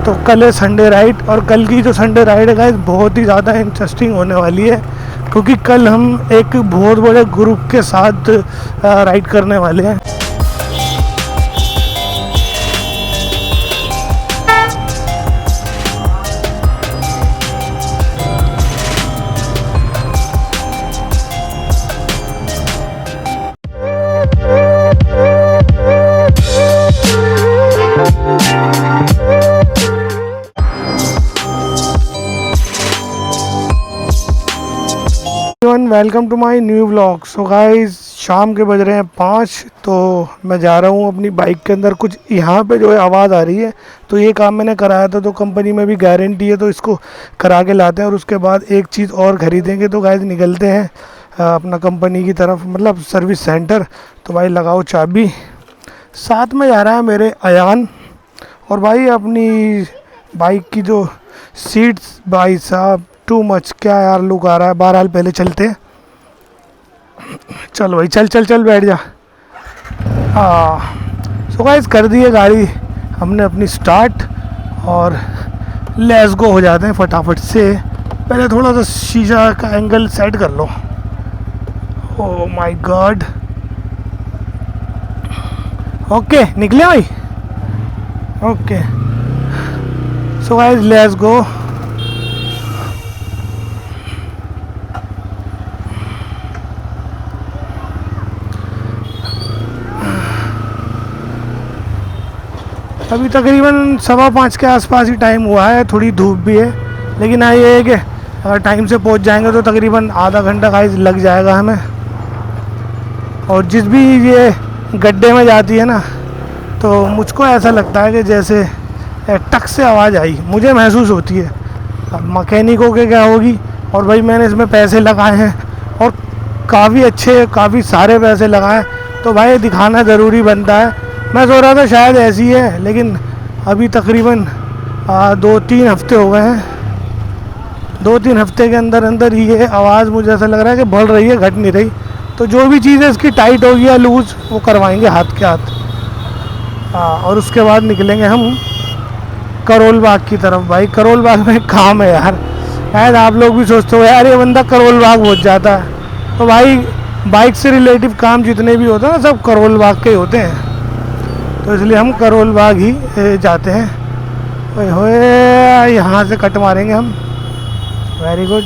तो कल है संडे राइड, और कल की जो संडे राइड है गाइस बहुत ही ज़्यादा इंटरेस्टिंग होने वाली है, क्योंकि कल हम एक बहुत बड़े ग्रुप के साथ राइड करने वाले हैं। Welcome to my new vlog. So guys शाम के बज रहे हैं 5, तो मैं जा रहा हूँ अपनी बाइक के अंदर। कुछ यहाँ पे जो है आवाज़ आ रही है, तो ये काम मैंने कराया था, तो कंपनी में भी गारंटी है, तो इसको करा के लाते हैं और उसके बाद एक चीज़ और ख़रीदेंगे। तो गाइस निकलते हैं अपना कंपनी की तरफ, मतलब सर्विस सेंटर। तो भाई लगाओ चाबी। साथ में जा रहा है मेरे अयान, और भाई अपनी बाइक की जो सीट्स, भाई साहब टू मच, क्या यार लुक आ रहा है। बहरहाल पहले चलते हैं। चल भाई चल चल चल बैठ जा। सो गाइस कर दी है गाड़ी हमने अपनी स्टार्ट, और लेट्स गो हो जाते हैं फटाफट से। पहले थोड़ा सा शीशा का एंगल सेट कर लो। Oh my God. ओके निकले भाई। Okay so guys let's go. अभी तकरीबन 5:15 के आसपास ही टाइम हुआ है, थोड़ी धूप भी है, लेकिन हाँ ये है कि अगर टाइम से पहुंच जाएंगे तो तकरीबन आधा घंटा गाइस लग जाएगा हमें। और जिस भी ये गड्ढे में जाती है ना, तो मुझको ऐसा लगता है कि जैसे टक से आवाज़ आई, मुझे महसूस होती है। अब मकैनिकों के क्या होगी, और भाई मैंने इसमें पैसे लगाए हैं, और काफ़ी अच्छे, काफ़ी सारे पैसे लगाए, तो भाई दिखाना ज़रूरी बनता है। मैं सोच रहा था शायद ऐसी है, लेकिन अभी तकरीबन 2-3 हफ्ते हो गए हैं। 2-3 हफ्ते के अंदर अंदर ही ये आवाज़ मुझे ऐसा लग रहा है कि बढ़ रही है, घट नहीं रही। तो जो भी चीज़ है इसकी टाइट होगी या लूज़, वो करवाएंगे हाथ के हाथ। और उसके बाद निकलेंगे हम करोल बाग की तरफ। भाई करोल बाग में काम है यार, शायद आप लोग भी सोचते हो यार ये बंदा करोल बाग पहुँच जाता है। तो भाई बाइक से रिलेटिव काम जितने भी होते हैं ना, सब करोल बाग के ही होते हैं, तो इसलिए हम करोल बाग ही जाते हैं। ओए होए यहाँ से कट मारेंगे हम। Very good.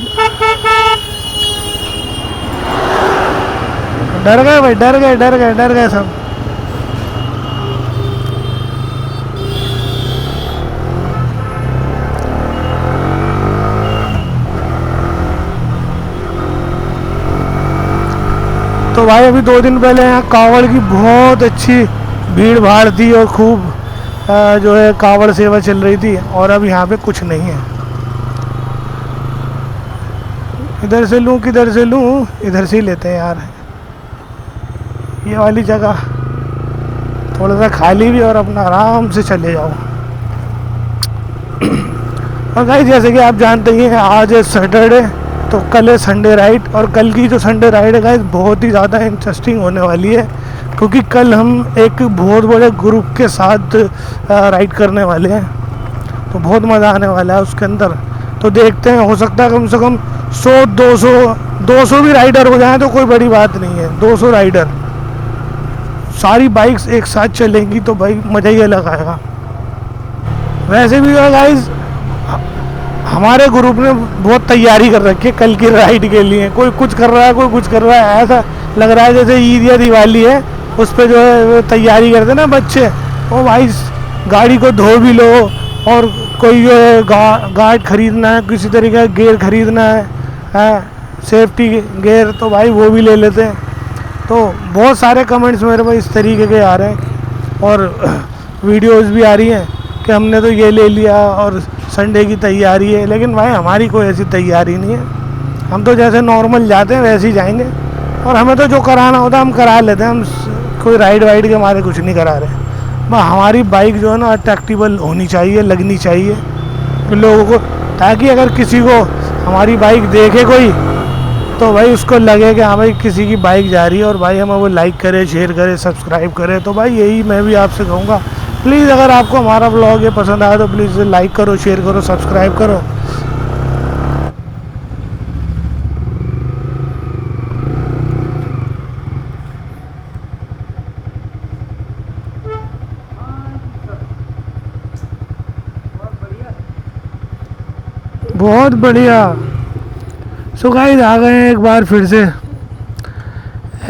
डर गए भाई, डर गए डर गए डर गए सब। तो भाई अभी 2 दिन पहले यहाँ कावड़ की बहुत अच्छी भीड़ भाड़ थी, और खूब जो है कावड़ सेवा चल रही थी, और अब यहाँ पे कुछ नहीं है। इधर से लूँ किधर से लूँ, इधर से ही लेते हैं यार। ये वाली जगह थोड़ा सा खाली भी, और अपना आराम से चले जाओ। और गाइस जैसे कि आप जानते ही हैं आज है सैटरडे, तो कल है संडे राइड, और कल की जो संडे राइड है गाइस बहुत ही ज़्यादा इंटरेस्टिंग होने वाली है, क्योंकि कल हम एक बहुत बड़े ग्रुप के साथ राइड करने वाले हैं। तो बहुत मज़ा आने वाला है उसके अंदर। तो देखते हैं, हो सकता है कम से कम 100-200 भी राइडर हो जाएं तो कोई बड़ी बात नहीं है। 200 राइडर, सारी बाइक्स एक साथ चलेंगी तो भाई मज़ा ही अलग आएगा। वैसे भी गाइस हमारे ग्रुप ने बहुत तैयारी कर रखी है कल की राइड के लिए। कोई कुछ कर रहा है, कोई कुछ कर रहा है, ऐसा लग रहा है जैसे ईद या दिवाली है, उस पर जो है तैयारी करते हैं ना बच्चे। ओ भाई गाड़ी को धो भी लो, और कोई जो है गार्ड खरीदना है, किसी तरीके का गेयर खरीदना है, सेफ्टी गेयर, तो भाई वो भी ले लेते हैं। तो बहुत सारे कमेंट्स मेरे पास इस तरीके के आ रहे हैं, और वीडियोस भी आ रही हैं कि हमने तो ये ले लिया और संडे की तैयारी है। लेकिन भाई हमारी कोई ऐसी तैयारी नहीं है, हम तो जैसे नॉर्मल जाते हैं वैसे ही जाएंगे, और हमें तो जो कराना होता है हम करा लेते हैं। हम कोई राइड वाइड के हमारे कुछ नहीं करा रहे। हमारी बाइक जो है ना अट्रैक्टिबल होनी चाहिए, लगनी चाहिए लोगों को, ताकि अगर किसी को हमारी बाइक देखे कोई, तो भाई उसको लगे कि हाँ भाई किसी की बाइक जा रही है, और भाई हमें वो लाइक करे, शेयर करे, सब्सक्राइब करे। तो भाई यही मैं भी आपसे कहूँगा प्लीज़ अगर आपको हमारा ब्लॉग ये पसंद आया तो प्लीज़ लाइक करो, शेयर करो, सब्सक्राइब करो। बहुत बढ़िया। सो गाइस आ गए हैं एक बार फिर से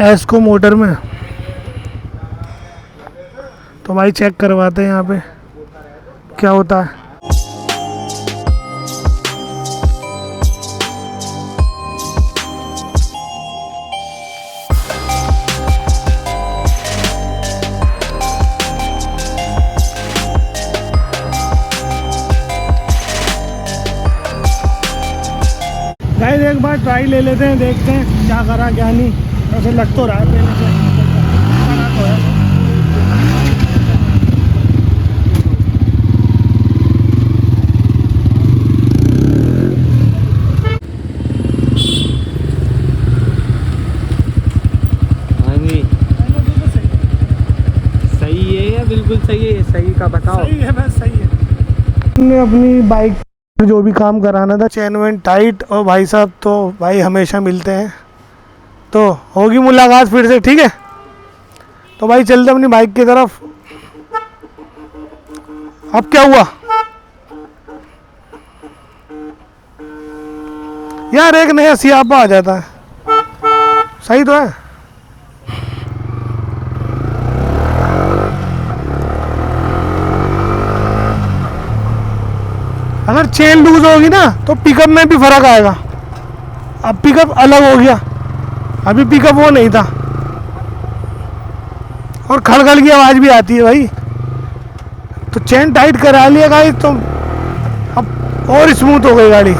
एस्को मोटर में। तो भाई चेक करवाते हैं यहाँ पे क्या होता है। गाइस एक बार ट्राई ले लेते हैं, देखते हैं क्या करा क्या नहीं। ऐसे लग तो रहा है पहले से। सही है या बिल्कुल सही है? सही का बताओ। सही है, बस सही है। हमने अपनी बाइक जो भी काम कराना था, चेन वेन टाइट, और भाई साहब तो भाई हमेशा मिलते हैं, तो होगी मुलाकात फिर से, ठीक है। तो भाई चलते अपनी बाइक की तरफ। अब क्या हुआ यार, एक नया सियापा आ जाता है। सही तो है। अगर चेन लूज होगी ना तो पिकअप में भी फर्क आएगा। अब पिकअप अलग हो गया, अभी पिकअप वो नहीं था, और खड़खड़ की आवाज़ भी आती है भाई। तो चेन टाइट करा लिया गाइस, तो अब और स्मूथ हो गई गाड़ी।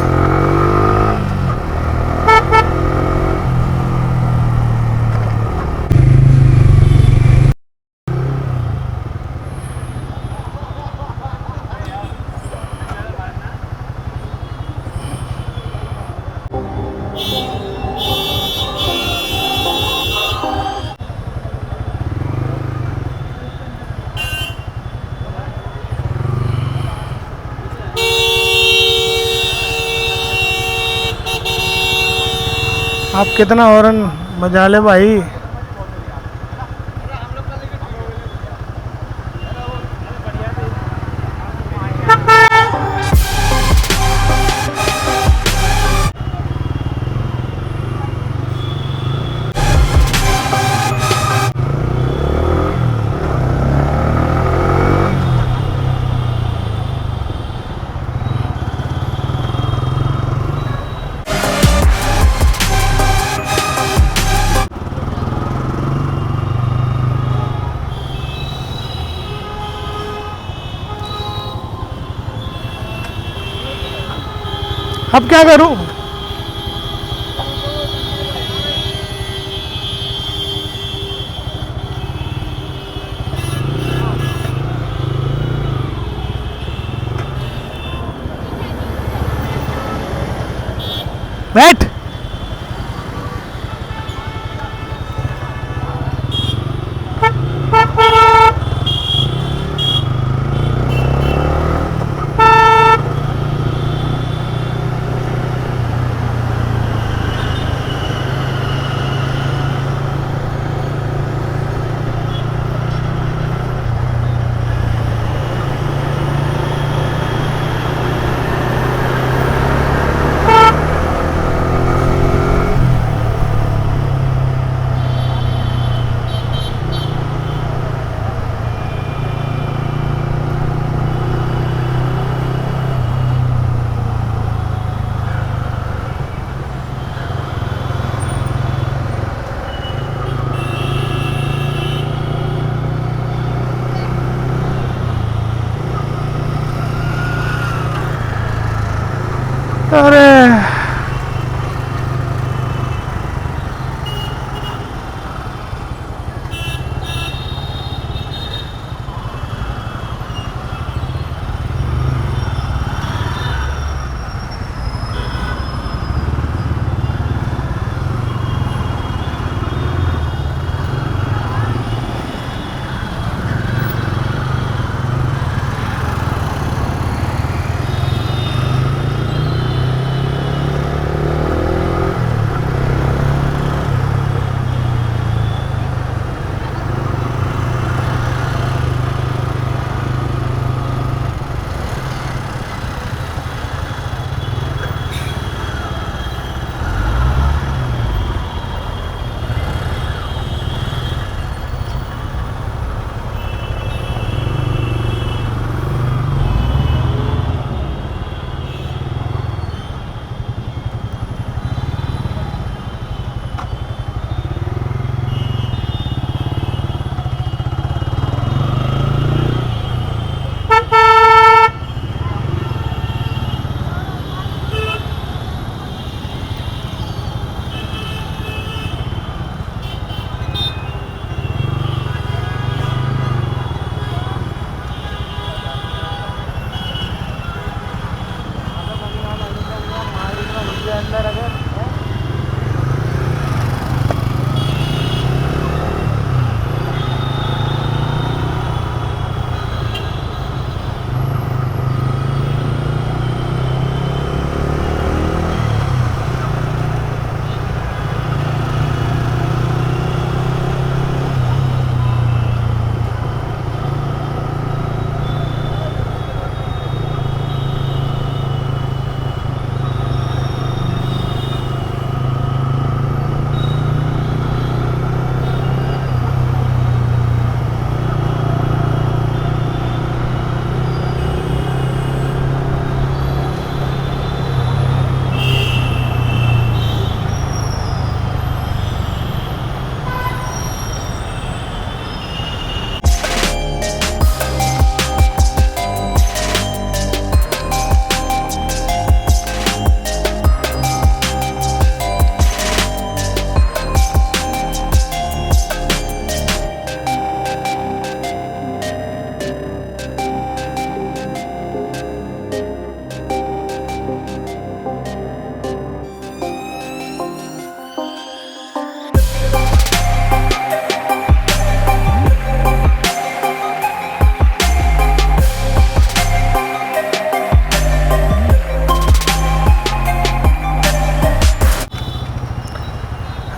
आप कितना हॉर्न बजा ले भाई। अब क्या करूं? बैठ।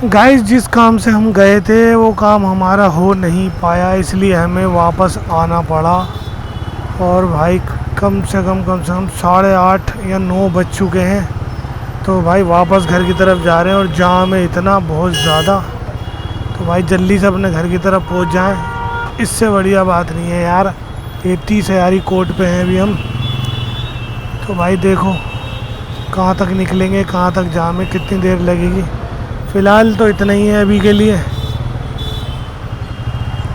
गाइस जिस काम से हम गए थे वो काम हमारा हो नहीं पाया, इसलिए हमें वापस आना पड़ा। और भाई कम से कम 8:30 या 9 बज चुके हैं। तो भाई वापस घर की तरफ जा रहे हैं और जाम है इतना बहुत ज़्यादा। तो भाई जल्दी से अपने घर की तरफ पहुंच जाएं, इससे बढ़िया बात नहीं है यार। 30 हज़ारी कोर्ट पे हैं अभी हम। तो भाई देखो कहाँ तक निकलेंगे, कहाँ तक जाम है, कितनी देर लगेगी। फ़िलहाल तो इतना ही है अभी के लिए।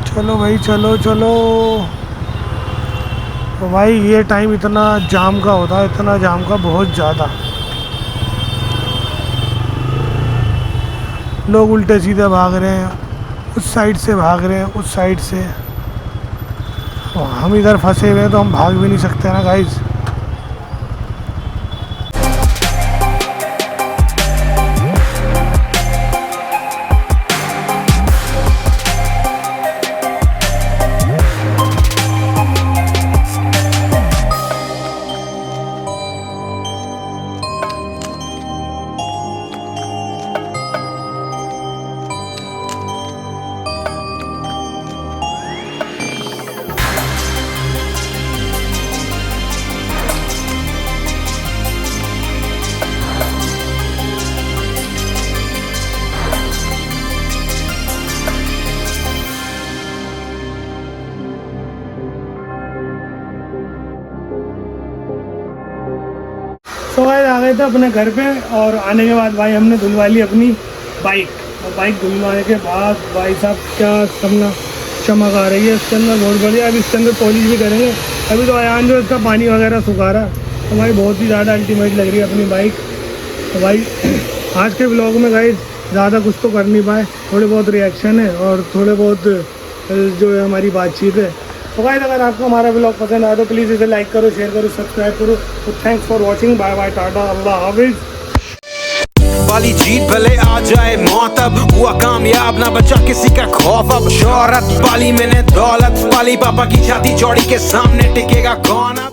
चलो भाई चलो चलो। तो भाई ये टाइम इतना जाम का होता है, इतना जाम का बहुत ज़्यादा। लोग उल्टे सीधे भाग रहे हैं, उस साइड से भाग रहे हैं, उस साइड से। और हम इधर फंसे हुए हैं तो हम भाग भी नहीं सकते ना गाइस। तो भाई आ गए थे अपने घर पे और आने के बाद भाई हमने धुलवा ली अपनी बाइक। और बाइक धुलवाने के बाद भाई साहब क्या सबना चमक आ रही है इसके अंदर, बहुत बढ़िया। अभी इसके अंदर पॉलिश भी करेंगे। अभी तो अयान जो इसका पानी वगैरह सुखा रहा है। तो भाई बहुत ही ज़्यादा अल्टीमेट लग रही है अपनी बाइक। तो भाई आज के ब्लॉग में भाई ज़्यादा कुछ तो कर नहीं पाए, थोड़े बहुत रिएक्शन है और थोड़े बहुत जो है हमारी बातचीत है। तो गाइस अगर आपको हमारा ब्लॉग पसंद आया तो प्लीज़ इसे लाइक करो, शेयर करो, सब्सक्राइब करो। तो thanks for watching, bye bye, tata, अल्लाह हाफिज़। वाली जीत भले आ जाए मौत, अब हुआ कामयाब ना बचा किसी का खौफ। अब शोहरत पाली मैंने दौलत पाली, पापा की छाती चौड़ी के सामने टिकेगा कौन अब।